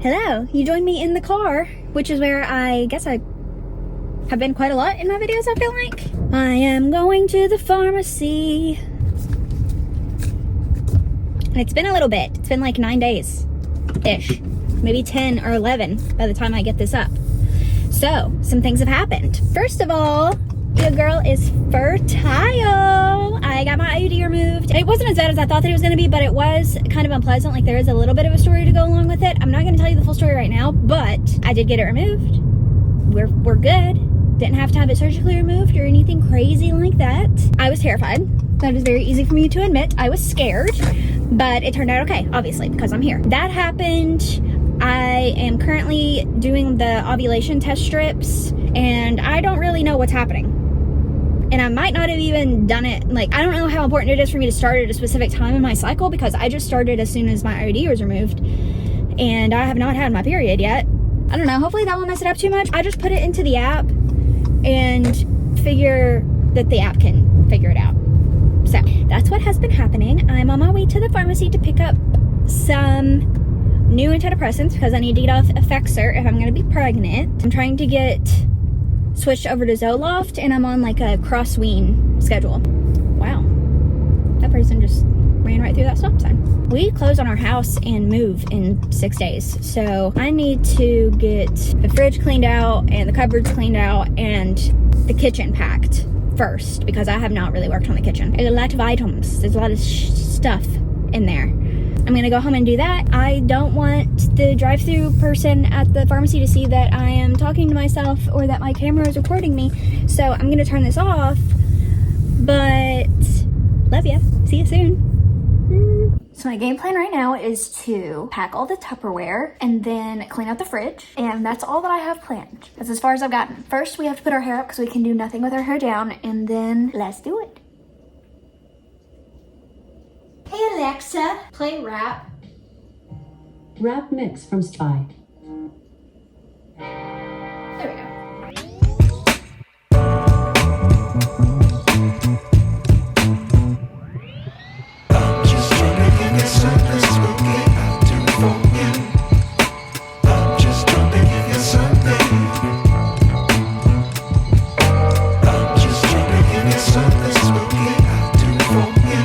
Hello, you joined me in the car, which is where I guess I have been quite a lot in my videos, I feel like. I am going to the pharmacy. And it's been a little bit. It's been like 9 days-ish. Maybe 10 or 11 by the time I get this up. So, some things have happened. First of all, your girl is fertile. I got my IUD removed. It wasn't as bad as I thought that it was going to be, but it was kind of unpleasant. Like, there is a little bit of a story to go along with it. I'm not going to tell you the full story right now, but I did get it removed. We're good. Didn't have to have it surgically removed or anything crazy like that. I was terrified. That is very easy for me to admit. I was scared, but it turned out okay, obviously, because I'm here. That happened. I am currently doing the ovulation test strips, and I don't really know what's happening. And I might not have even done it, like, I don't know how important it is for me to start at a specific time in my cycle, because I just started as soon as my IUD was removed, and I have not had my period yet. I don't know, hopefully that won't mess it up too much. I just put it into the app and figure that the app can figure it out. So, that's what has been happening. I'm on my way to the pharmacy to pick up some new antidepressants because I need to get off Effexor if I'm going to be pregnant. I'm trying to get switched over to Zoloft, and I'm on like a cross-wean schedule. Wow. That person just ran right through that stop sign. We close on our house and move in 6 days. So I need to get the fridge cleaned out and the cupboards cleaned out and the kitchen packed first because I have not really worked on the kitchen. There's a lot of items. There's a lot of stuff in there. I'm gonna go home and do that. I don't want the drive-through person at the pharmacy to see that I am talking to myself or that my camera is recording me. So I'm gonna turn this off, but love ya. See you soon. So my game plan right now is to pack all the Tupperware and then clean out the fridge. And that's all that I have planned. That's as far as I've gotten. First, we have to put our hair up because we can do nothing with our hair down. And then let's do it. Hey Alexa, play rap. Rap mix from Spy. There we go. I'm just trying to give you something spooky. I'll do it for you. I'm just trying to give you something. I'm just trying to give you something spooky. I'll do it for you.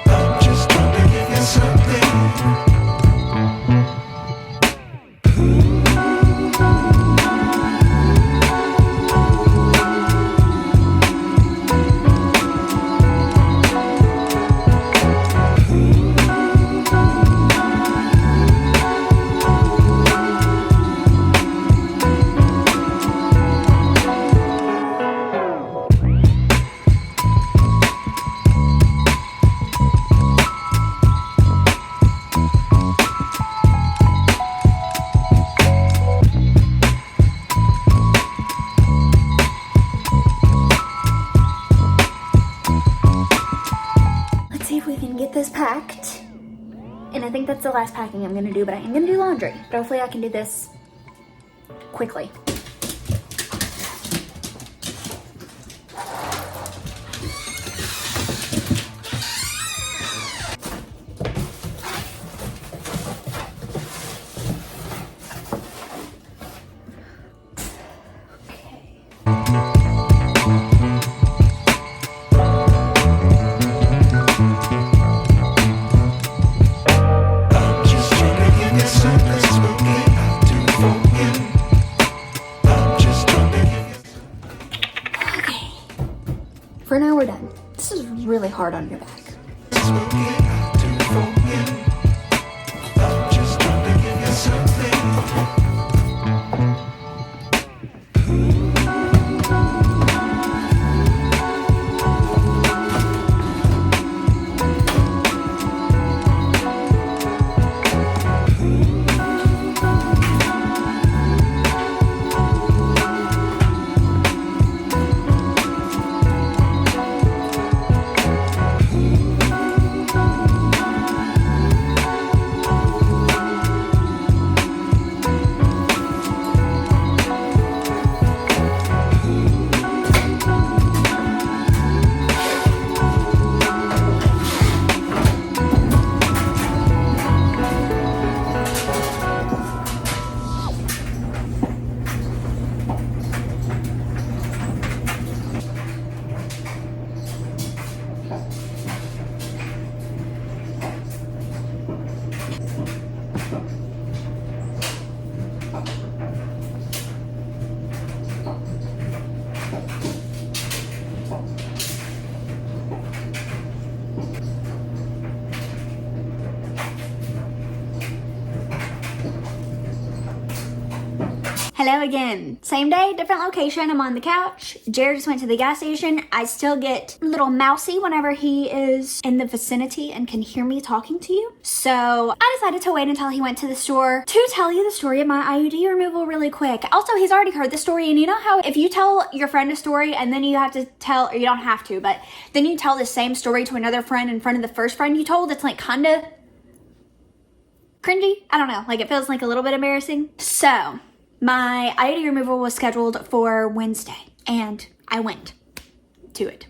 I'm just trying to give you something. This packed, and I think that's the last packing I'm gonna do, but I am gonna do laundry. But hopefully I can do this quickly. For now, we're done. This is really hard on your back. Hello again. Same day, different location. I'm on the couch. Jared just went to the gas station. I still get a little mousy whenever he is in the vicinity and can hear me talking to you. So I decided to wait until he went to the store to tell you the story of my IUD removal really quick. Also, he's already heard the story, and you know how if you tell your friend a story and then you have to tell, or you don't have to, but then you tell the same story to another friend in front of the first friend you told, it's like kinda cringy. I don't know, like it feels like a little bit embarrassing. So my IUD removal was scheduled for Wednesday, and I went to it.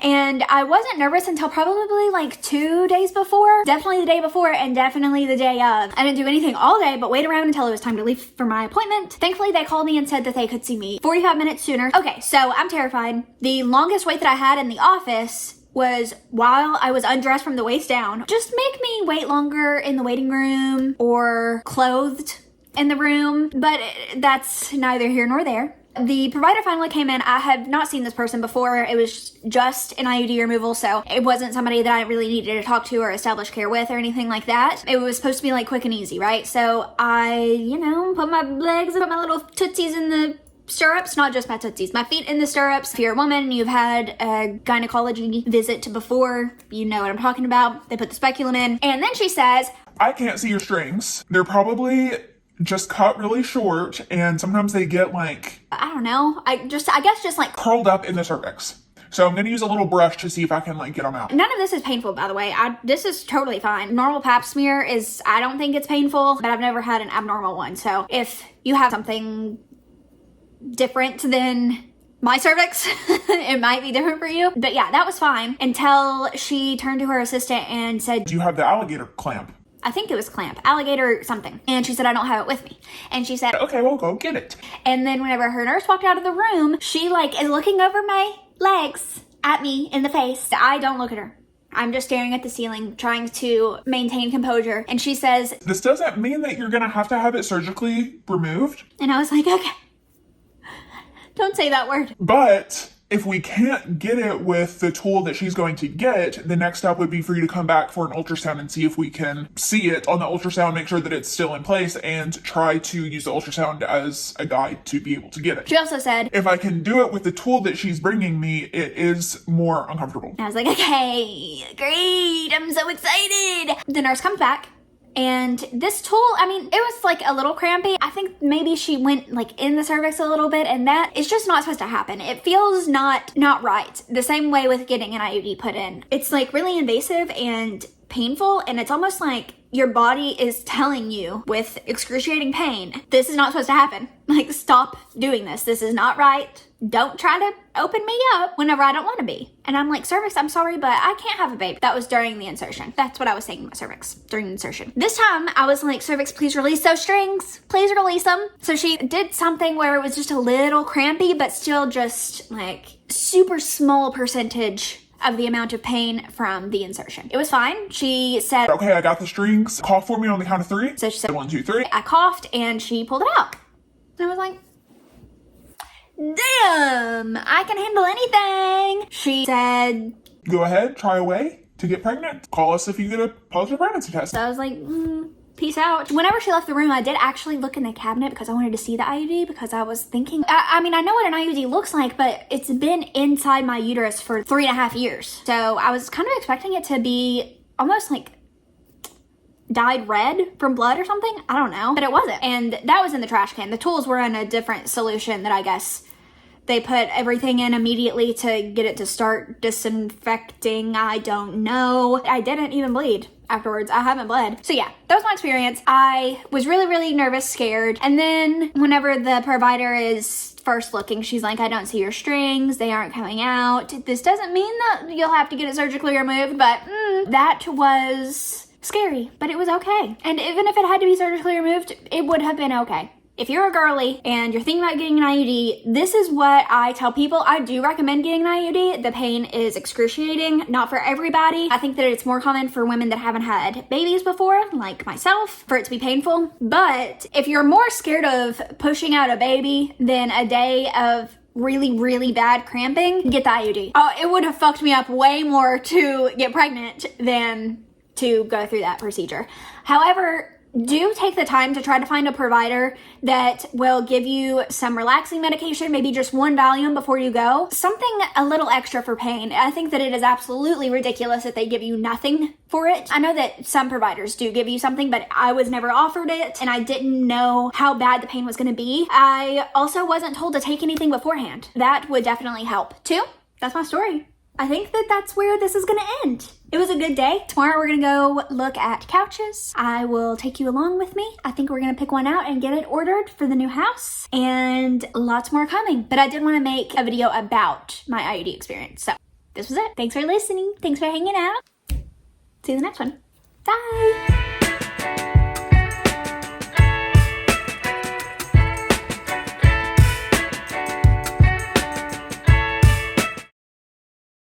And I wasn't nervous until probably like 2 days before. Definitely the day before and definitely the day of. I didn't do anything all day but wait around until it was time to leave for my appointment. Thankfully, they called me and said that they could see me 45 minutes sooner. Okay, so I'm terrified. The longest wait that I had in the office was while I was undressed from the waist down. Just make me wait longer in the waiting room or clothed in the room, but that's neither here nor there. The provider finally came in. I have not seen this person before. It was just an IUD removal, so it wasn't somebody that I really needed to talk to or establish care with or anything like that. It was supposed to be like quick and easy, right? So I, put my legs, put my little tootsies in the stirrups, not just my tootsies, my feet in the stirrups. If you're a woman and you've had a gynecology visit before, you know what I'm talking about. They put the speculum in, and then she says, I can't see your strings. They're probably just cut really short, and sometimes they get like, I don't know, I guess just like curled up in the cervix. So I'm gonna use a little brush to see if I can like get them out. None of this is painful, by the way. This is totally fine. Normal pap smear is, I don't think it's painful, but I've never had an abnormal one. So if you have something different than my cervix, it might be different for you. But yeah, that was fine until she turned to her assistant and said, Do you have the alligator clamp? I think it was clamp, alligator something. And she said, I don't have it with me. And she said, Okay, well, go get it. and then whenever her nurse walked out of the room, she like is looking over my legs at me in the face. I don't look at her. I'm just staring at the ceiling, trying to maintain composure. And she says, This doesn't mean that you're gonna have to have it surgically removed, and I was like, okay, don't say that word. but if we can't get it with the tool that she's going to get, the next step would be for you to come back for an ultrasound and see if we can see it on the ultrasound, make sure that it's still in place, and try to use the ultrasound as a guide to be able to get it. She also said, If I can do it with the tool that she's bringing me, it is more uncomfortable. and I was like, okay, great, I'm so excited. The nurse comes back. And this tool, I mean, it was like a little crampy. I think maybe she went like in the cervix a little bit, and that is just not supposed to happen. It feels not right. The same way with getting an IUD put in. It's like really invasive and painful, and it's almost like your body is telling you with excruciating pain, this is not supposed to happen. Like, stop doing this. This is not right. Don't try to open me up whenever I don't want to be. And I'm like, cervix, I'm sorry, but I can't have a baby. That was during the insertion. That's what I was saying about cervix during the insertion. This time I was like, cervix, please release those strings. Please release them. So she did something where it was just a little crampy, but still just like super small percentage of the amount of pain from the insertion. It was fine. She said, Okay, I got the strings. Cough for me on the count of 3. So she said, 1, 2, 3. I coughed and she pulled it out. And I was like, damn, I can handle anything. She said, Go ahead, try away to get pregnant. Call us if you get a positive pregnancy test. so I was like, peace out. Whenever she left the room, I did actually look in the cabinet because I wanted to see the IUD, because I was thinking, I mean, I know what an IUD looks like, but it's been inside my uterus for 3.5 years. So I was kind of expecting it to be almost like dyed red from blood or something. I don't know, but it wasn't. And that was in the trash can. The tools were in a different solution that I guess they put everything in immediately to get it to start disinfecting. I don't know. I didn't even bleed afterwards. I haven't bled. So yeah, that was my experience. I was really, really nervous, scared. And then whenever the provider is first looking, she's like, I don't see your strings. They aren't coming out. This doesn't mean that you'll have to get it surgically removed, but that was scary, but it was okay. And even if it had to be surgically removed, it would have been okay. If you're a girly and you're thinking about getting an IUD, this is what I tell people. I do recommend getting an IUD. The pain is excruciating, not for everybody. I think that it's more common for women that haven't had babies before, like myself, for it to be painful. But if you're more scared of pushing out a baby than a day of really, really bad cramping, get the IUD. Oh, it would have fucked me up way more to get pregnant than to go through that procedure. However, do take the time to try to find a provider that will give you some relaxing medication, maybe just one Valium before you go. Something a little extra for pain. I think that it is absolutely ridiculous that they give you nothing for it. I know that some providers do give you something, but I was never offered it and I didn't know how bad the pain was going to be. I also wasn't told to take anything beforehand. That would definitely help too. That's my story. I think that that's where this is going to end. It was a good day. Tomorrow we're going to go look at couches. I will take you along with me. I think we're going to pick one out and get it ordered for the new house, and lots more coming. But I did want to make a video about my IUD experience. So this was it. Thanks for listening. Thanks for hanging out. See you in the next one. Bye.